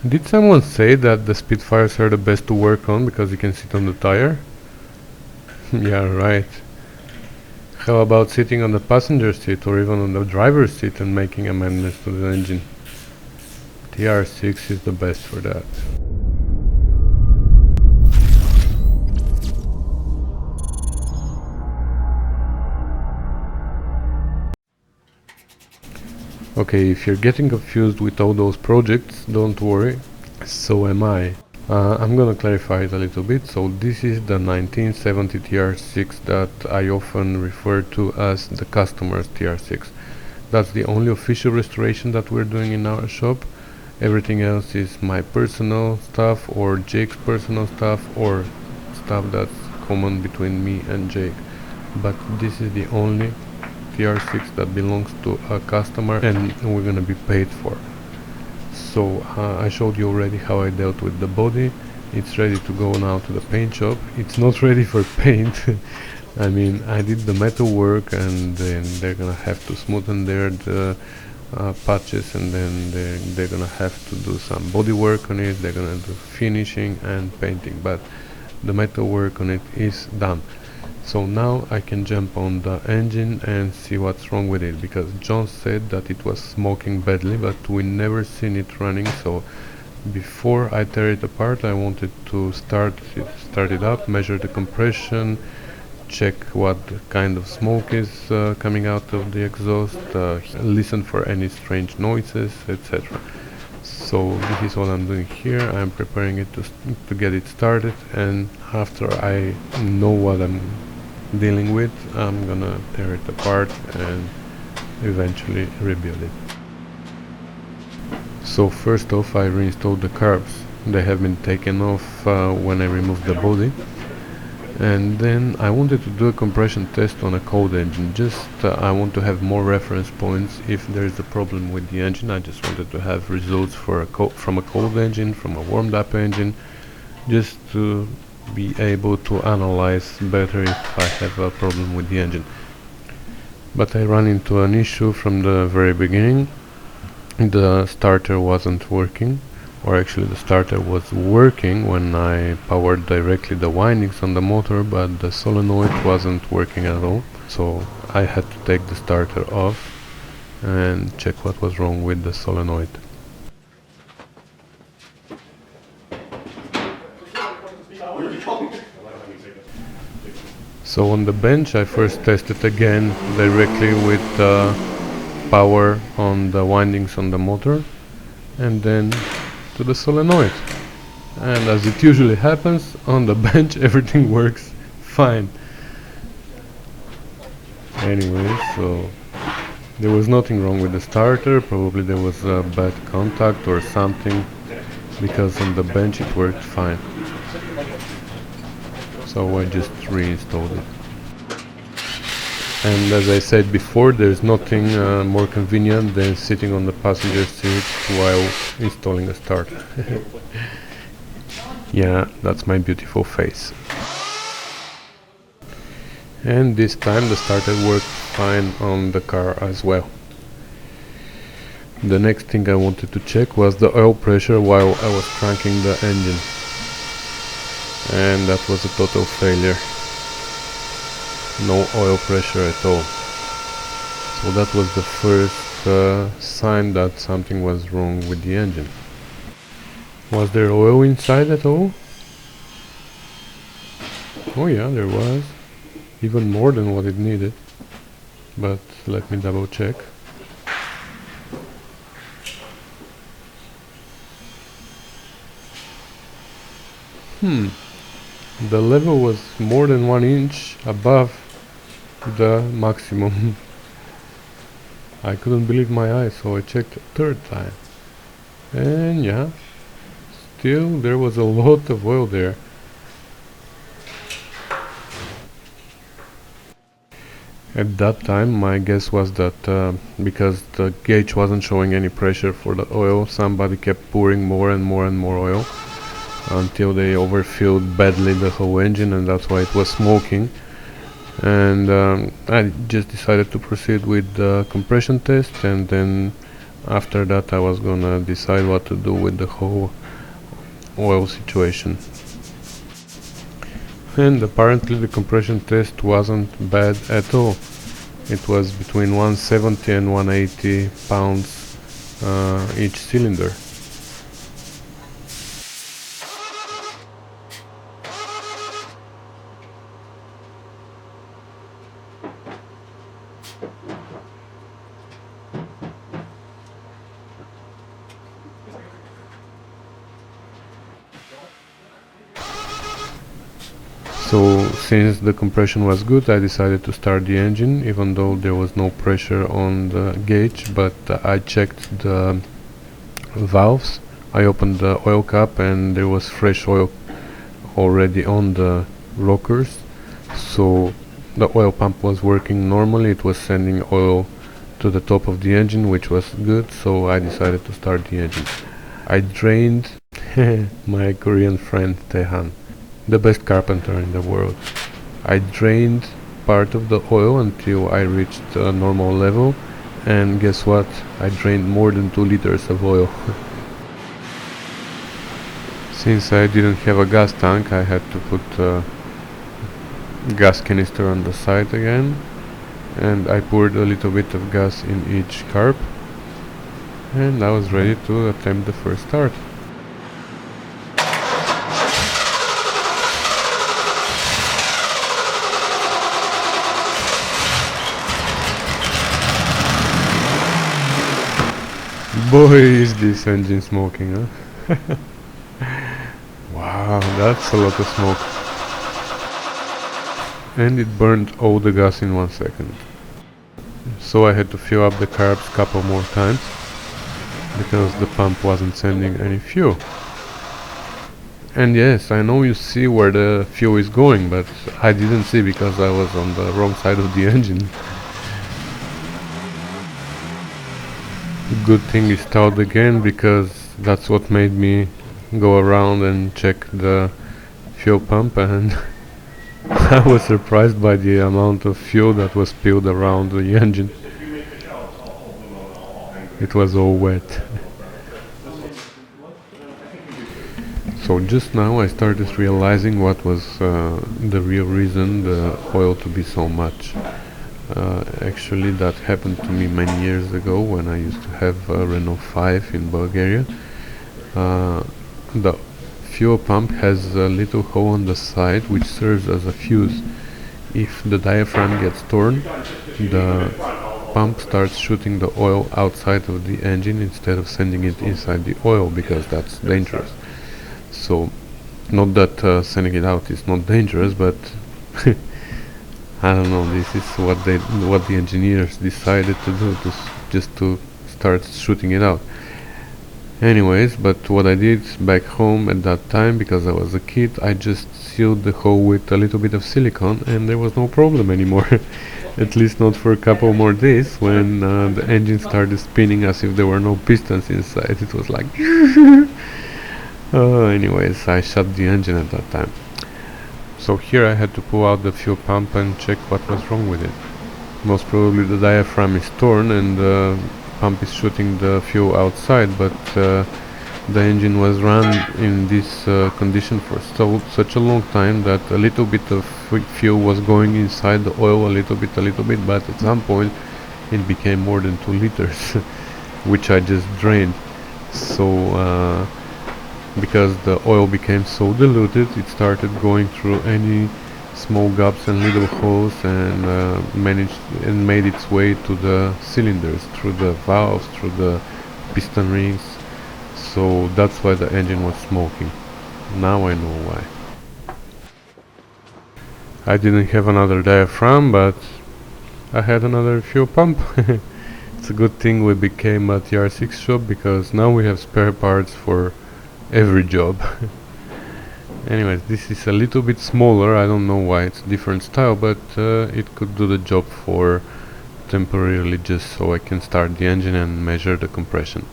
Did someone say that the Spitfires are the best to work on because you can sit on the tire? Yeah, right. How about sitting on the passenger seat or even on the driver's seat and making amendments to the engine? TR6 is the best for that. Okay, if you're getting confused with all those projects, don't worry, so am I. I'm gonna clarify it a little bit. So this is the 1970 TR6 that I often refer to as the customer's TR6. That's the only official restoration that we're doing in our shop. Everything else is my personal stuff or Jake's personal stuff or stuff that's common between me and Jake. But this is the only TR6 that belongs to a customer and we're gonna be paid for. So I showed you already how I dealt with the body. It's ready to go now to the paint shop. It's not ready for paint. I mean, I did the metal work and then they're gonna have to smoothen the patches, and then they're gonna have to do some body work on it. They're gonna do finishing and painting, but the metal work on it is done. So now I can jump on the engine and see what's wrong with it, because John said that it was smoking badly, but we never seen it running. So before I tear it apart, I wanted to start it up, measure the compression, check what kind of smoke is coming out of the exhaust, listen for any strange noises, etc. So this is what I'm doing here. I'm preparing it to get it started, and after I know what I'm dealing with, I'm gonna tear it apart and eventually rebuild it. So first off, I reinstalled the carbs. They have been taken off when I removed the body. And then I wanted to do a compression test on a cold engine. Just I want to have more reference points if there is a problem with the engine. I just wanted to have results for from a cold engine, from a warmed up engine, just to be able to analyze better if I have a problem with the engine. But I ran into an issue from the very beginning. The starter wasn't working, or actually the starter was working when I powered directly the windings on the motor, but the solenoid wasn't working at all. So I had to take the starter off and check what was wrong with the solenoid. So on the bench I first tested again directly with power on the windings on the motor, and then to the solenoid. And as it usually happens, on the bench everything works fine. Anyway, so there was nothing wrong with the starter. Probably there was a bad contact or something, because on the bench it worked fine. So I just reinstalled it. And as I said before, there's nothing more convenient than sitting on the passenger seat while installing a starter. Yeah, that's my beautiful face. And this time the starter worked fine on the car as well. The next thing I wanted to check was the oil pressure while I was cranking the engine. And that was a total failure. No oil pressure at all. So that was the first sign that something was wrong with the engine. Was there oil inside at all? Oh yeah, there was. Even more than what it needed. But let me double check. The level was more than 1 inch above the maximum. I couldn't believe my eyes, so I checked a third time. And yeah, still there was a lot of oil there. At that time my guess was that because the gauge wasn't showing any pressure for the oil, somebody kept pouring more and more and more oil until they overfilled badly the whole engine, and that's why it was smoking. And I just decided to proceed with the compression test, and then After that I was gonna decide what to do with the whole oil situation. And apparently the compression test wasn't bad at all. It was between 170 and 180 pounds each cylinder. So since the compression was good, I decided to start the engine, even though there was no pressure on the gauge, but I checked the valves. I opened the oil cap and there was fresh oil already on the rockers, so the oil pump was working normally. It was sending oil to the top of the engine, which was good, so I decided to start the engine. I drained my Korean friend Tehan, the best carpenter in the world. I drained part of the oil until I reached a normal level, and guess what? I drained more than 2 liters of oil. Since I didn't have a gas tank, I had to put a gas canister on the side again, and I poured a little bit of gas in each carb, and I was ready to attempt the first start. Boy, is this engine smoking, huh? Wow, that's a lot of smoke. And it burned all the gas in 1 second. So I had to fill up the carbs a couple more times, because the pump wasn't sending any fuel. And yes, I know you see where the fuel is going, but I didn't see because I was on the wrong side of the engine. Good thing it stalled again, because that's what made me go around and check the fuel pump, and I was surprised by the amount of fuel that was spilled around the engine. It was all wet. So just now I started realizing what was the real reason the oil to be so much. Actually, that happened to me many years ago when I used to have a Renault 5 in Bulgaria. The fuel pump has a little hole on the side which serves as a fuse. If the diaphragm gets torn, the pump starts shooting the oil outside of the engine instead of sending it inside the oil, because that's dangerous. So, not that sending it out is not dangerous, but I don't know. This is what the engineers decided to do, just to start shooting it out. Anyways, but what I did back home at that time, because I was a kid, I just sealed the hole with a little bit of silicone, and there was no problem anymore. At least not for a couple more days, when the engine started spinning as if there were no pistons inside. It was like anyways, I shut the engine at that time. So here I had to pull out the fuel pump and check what was wrong with it. Most probably the diaphragm is torn and the pump is shooting the fuel outside, but the engine was run in this condition for such a long time that a little bit of fuel was going inside the oil, a little bit, but at some point it became more than 2 liters, which I just drained. So because the oil became so diluted, it started going through any small gaps and little holes, and made its way to the cylinders, through the valves, through the piston rings. So that's why the engine was smoking. Now I know why. I didn't have another diaphragm, but I had another fuel pump. It's a good thing we became a TR6 shop, because now we have spare parts for every job. Anyways, this is a little bit smaller. I don't know why it's different style, but it could do the job for temporarily, just so I can start the engine and measure the compression.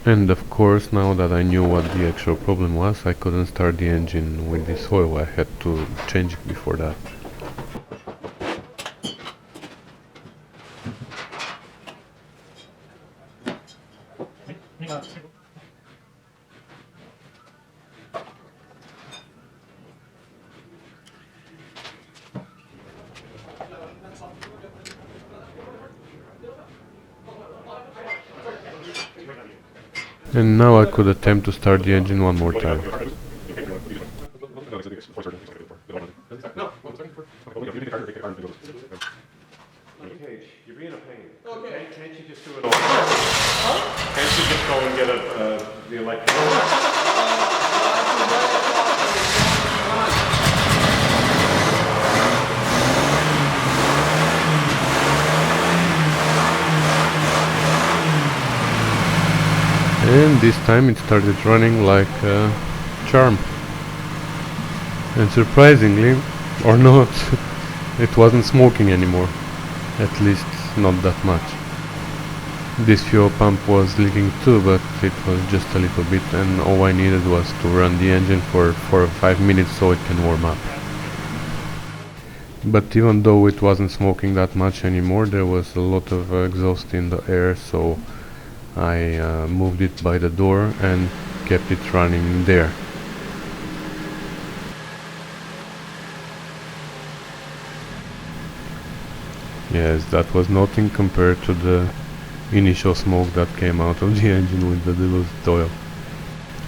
And of course, now that I knew what the actual problem was, I couldn't start the engine with this oil. I had to change it before that. And now I could attempt to start the engine one more time. Okay, you're being a pain. Okay. Can't you just do it all? Huh? Can't you just go and get the electric? And this time it started running like a charm. And surprisingly, or not, it wasn't smoking anymore. At least not that much. This fuel pump was leaking too, but it was just a little bit, and all I needed was to run the engine for 4 or 5 minutes so it can warm up. But even though it wasn't smoking that much anymore, there was a lot of exhaust in the air, so I moved it by the door and kept it running there. Yes, that was nothing compared to the initial smoke that came out of the engine with the diluted oil.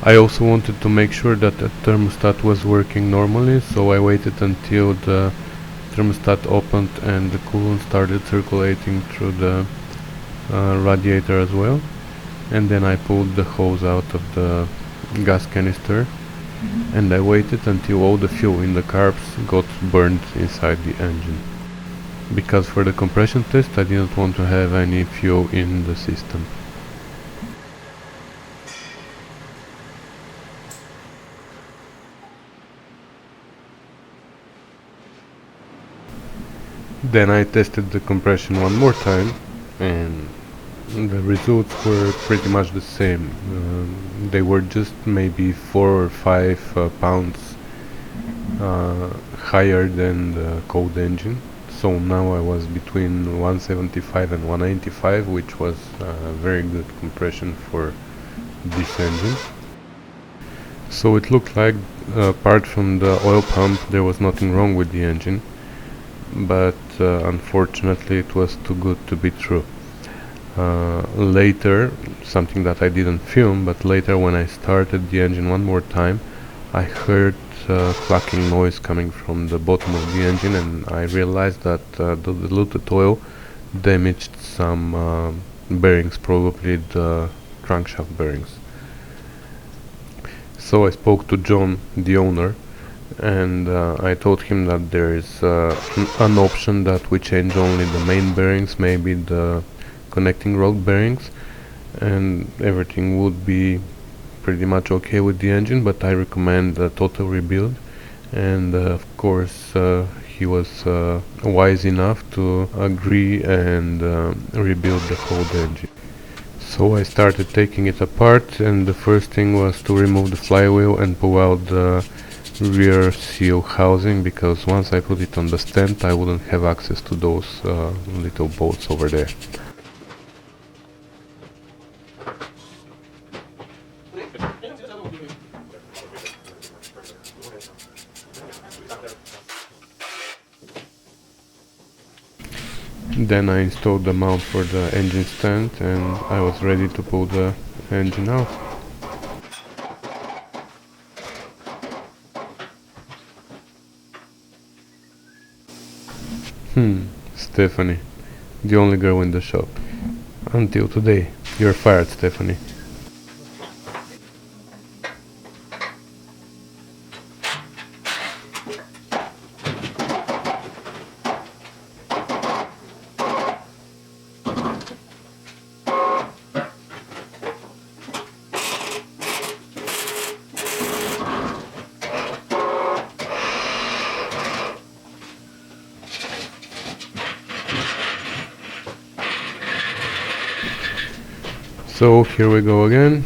I also wanted to make sure that the thermostat was working normally, so I waited until the thermostat opened and the coolant started circulating through the radiator as well. And then I pulled the hose out of the gas canister and I waited until all the fuel in the carbs got burned inside the engine. Because for the compression test I didn't want to have any fuel in the system. Then I tested the compression one more time and the results were pretty much the same. They were just maybe 4 or 5 pounds higher than the cold engine. So now I was between 175 and 185, which was very good compression for this engine. So it looked like, apart from the oil pump, there was nothing wrong with the engine. But unfortunately it was too good to be true. Later, something that I didn't film, but later when I started the engine one more time, I heard clacking noise coming from the bottom of the engine, and I realized that the diluted oil damaged some bearings, probably the crankshaft bearings. So I spoke to John, the owner, and I told him that there is an option that we change only the main bearings, maybe the connecting rod bearings, and everything would be pretty much okay with the engine, but I recommend a total rebuild. And of course he was wise enough to agree and rebuild the whole engine. So I started taking it apart, and the first thing was to remove the flywheel and pull out the rear seal housing, because once I put it on the stand I wouldn't have access to those little bolts over there. Then I installed the mount for the engine stand and I was ready to pull the engine out. Stephanie, the only girl in the shop. Until today. You're fired, Stephanie. So here we go again.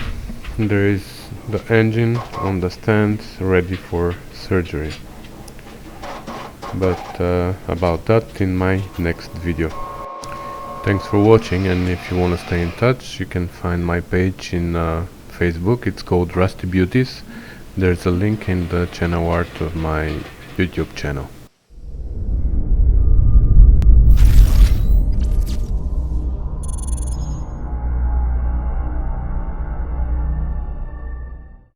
There is the engine on the stand ready for surgery, but about that in my next video. Thanks for watching, and if you want to stay in touch, you can find my page in Facebook. It's called Rusty Beauties. There's a link in the channel art of my YouTube channel.